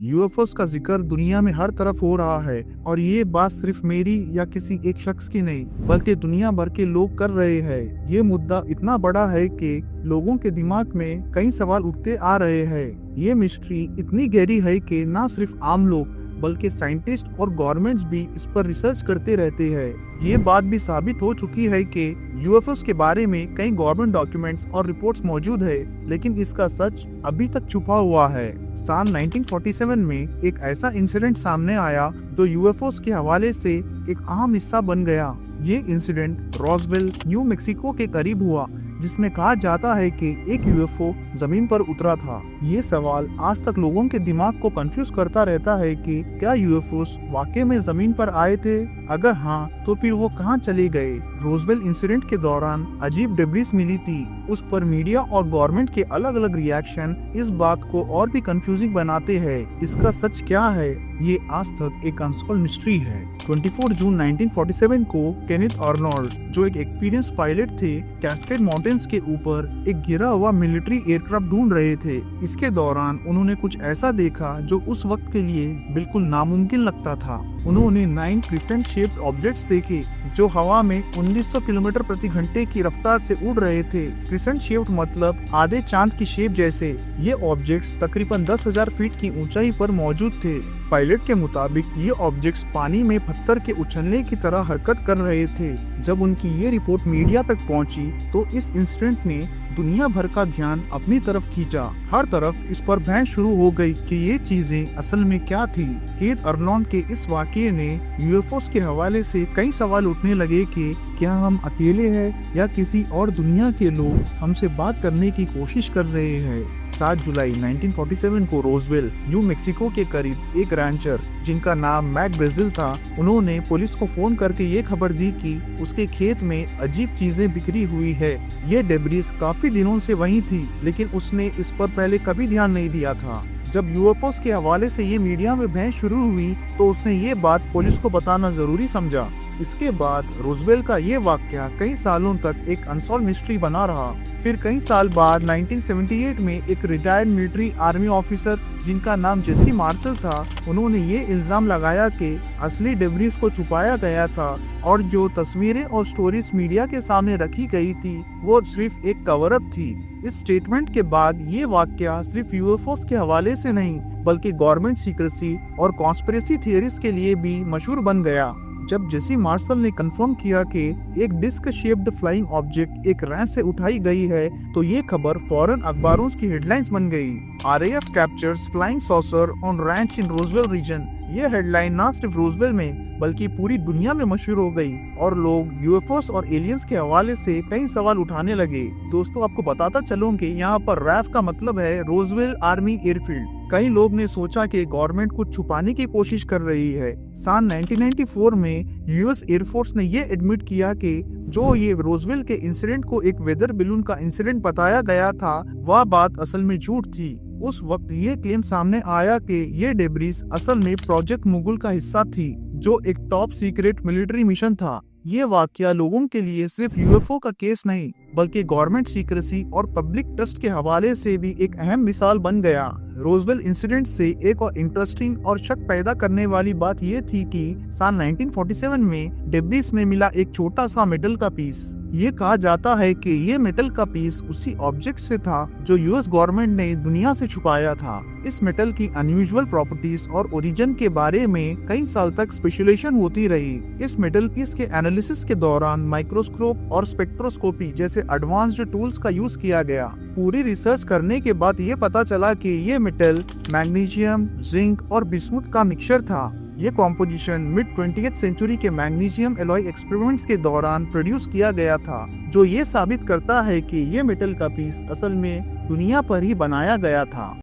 UFOs का जिक्र दुनिया में हर तरफ हो रहा है और ये बात सिर्फ मेरी या किसी एक शख्स की नहीं बल्कि दुनिया भर के लोग कर रहे हैं। ये मुद्दा इतना बड़ा है कि लोगों के दिमाग में कई सवाल उठते आ रहे हैं। ये मिस्ट्री इतनी गहरी है कि ना सिर्फ आम लोग बल्कि साइंटिस्ट और गवर्नमेंट्स भी इस पर रिसर्च करते रहते हैं। ये बात भी साबित हो चुकी है कि यूएफओस के बारे में कई गवर्नमेंट डॉक्यूमेंट्स और रिपोर्ट्स मौजूद है, लेकिन इसका सच अभी तक छुपा हुआ है। साल 1947 में एक ऐसा इंसिडेंट सामने आया जो यूएफओस के हवाले से एक अहम हिस्सा बन गया। ये इंसिडेंट रोजवेल, न्यू मैक्सिको के करीब हुआ, जिसमें कहा जाता है कि एक यूएफओ जमीन पर उतरा था। ये सवाल आज तक लोगों के दिमाग को कंफ्यूज करता रहता है कि क्या यूएफओस वाकई में जमीन पर आए थे? अगर हाँ, तो फिर वो कहाँ चले गए? रोजवेल इंसिडेंट के दौरान अजीब डेब्रिस मिली थी। उस पर मीडिया और गवर्नमेंट के अलग अलग रिएक्शन इस बात को और भी कंफ्यूजिंग बनाते हैं। इसका सच क्या है, ये आज तक एक अनसॉल्व्ड मिस्ट्री है। 24 जून 1947 को केनेथ आर्नोल्ड, जो एक एक्सपीरियंस पायलट थे, कैस्केड माउंटेन्स के ऊपर एक गिरा हुआ मिलिट्री एयरक्राफ्ट ढूंढ रहे थे। इसके दौरान उन्होंने कुछ ऐसा देखा जो उस वक्त के लिए बिल्कुल नामुमकिन लगता था। उन्होंने 9 क्रिसेंट शेप्ड ऑब्जेक्ट्स देखे जो हवा में 1900 किलोमीटर प्रति घंटे की रफ्तार से उड़ रहे थे। क्रिसेंट शेप्ड मतलब आधे चांद की शेप जैसे। ये ऑब्जेक्ट्स तकरीबन 10,000 फीट की ऊंचाई पर मौजूद थे। पायलट के मुताबिक ये ऑब्जेक्ट्स पानी में पत्थर के उछलने की तरह हरकत कर रहे थे। जब उनकी ये रिपोर्ट मीडिया तक पहुंची तो इस इंसिडेंट ने दुनिया भर का ध्यान अपनी तरफ खींचा। हर तरफ इस पर बहस शुरू हो गई कि ये चीजें असल में क्या थी। केनेथ आर्नोल्ड के इस वाकये ने यूएफओस के हवाले से कई सवाल उठने लगे कि क्या हम अकेले हैं या किसी और दुनिया के लोग हमसे बात करने की कोशिश कर रहे हैं। 7 जुलाई 1947 को रोजवेल, न्यू मैक्सिको के करीब एक रैंचर जिनका नाम मैक ब्राजील था, उन्होंने पुलिस को फोन करके ये खबर दी कि उसके खेत में अजीब चीजें बिखरी हुई है। ये डेब्रिस काफी दिनों से वहीं थी, लेकिन उसने इस पर पहले कभी ध्यान नहीं दिया था। जब यूएफओस के हवाले से ये मीडिया में बहस शुरू हुई तो उसने ये बात पुलिस को बताना जरूरी समझा। इसके बाद रोजवेल का ये वाकया कई सालों तक एक अनसॉल्व्ड मिस्ट्री बना रहा। फिर कई साल बाद 1978 में एक रिटायर्ड मिलिट्री आर्मी ऑफिसर जिनका नाम जेसी मार्शल था, उन्होंने ये इल्जाम लगाया कि असली डेब्रिस को छुपाया गया था और जो तस्वीरें और स्टोरीज मीडिया के सामने रखी गई थी वो सिर्फ एक कवर अप थी। इस स्टेटमेंट के बाद ये वाकया सिर्फ यूएफओस के हवाले से नहीं बल्कि गवर्नमेंट सीक्रेसी और कॉन्स्पिरेसी थियरीज के लिए भी मशहूर बन गया। जब जेसी मार्शल ने कंफर्म किया कि एक डिस्क शेप्ड फ्लाइंग ऑब्जेक्ट एक रैंच से उठाई गई है तो ये खबर फौरन अखबारों की हेडलाइंस बन गई। RAF captures flying saucer on ranch in Roswell region. ये हेडलाइन ना सिर्फ रोजवेल में बल्कि पूरी दुनिया में मशहूर हो गई और लोग यूएफओस और एलियंस के हवाले से कई सवाल उठाने लगे। दोस्तों, आपको बताता चलूं कि यहाँ पर रैफ का मतलब है रोजवेल आर्मी एयरफील्ड। कई लोग ने सोचा कि गवर्नमेंट कुछ छुपाने की कोशिश कर रही है। सन 1994 में यूएस एयरफोर्स ने ये एडमिट किया कि जो ये रोजवेल के इंसिडेंट को एक वेदर बैलून का इंसिडेंट बताया गया था, वह बात असल में झूठ थी। उस वक्त ये क्लेम सामने आया कि ये डेब्रिस असल में प्रोजेक्ट मुगल का हिस्सा थी, जो एक टॉप सीक्रेट मिलिट्री मिशन था। ये वाकया लोगों के लिए सिर्फ यूएफओ का केस नहीं बल्कि गवर्नमेंट सीक्रेसी और पब्लिक ट्रस्ट के हवाले से भी एक अहम मिसाल बन गया। रोजवेल इंसिडेंट से एक और इंटरेस्टिंग और शक पैदा करने वाली बात ये थी कि सन 1947 में डेब्रिस में मिला एक छोटा सा मेटल का पीस। ये कहा जाता है कि ये मेटल का पीस उसी ऑब्जेक्ट से था जो यूएस गवर्नमेंट ने दुनिया से छुपाया था। इस मेटल की अनयूजुअल प्रॉपर्टीज और ओरिजिन के बारे में कई साल तक स्पेकुलेशन होती रही। इस मेटल पीस के एनालिसिस के दौरान माइक्रोस्कोप और स्पेक्ट्रोस्कोपी जैसे एडवांस्ड टूल्स का यूज किया गया। पूरी रिसर्च करने के बाद ये पता चला कि ये मेटल मैग्नीशियम, जिंक और बिस्मुथ का मिक्सचर था। ये कॉम्पोजिशन मिड 20th सेंचुरी के मैग्नीशियम एलॉय एक्सपेरिमेंट्स के दौरान प्रोड्यूस किया गया था, जो ये साबित करता है कि ये मेटल का पीस असल में दुनिया पर ही बनाया गया था।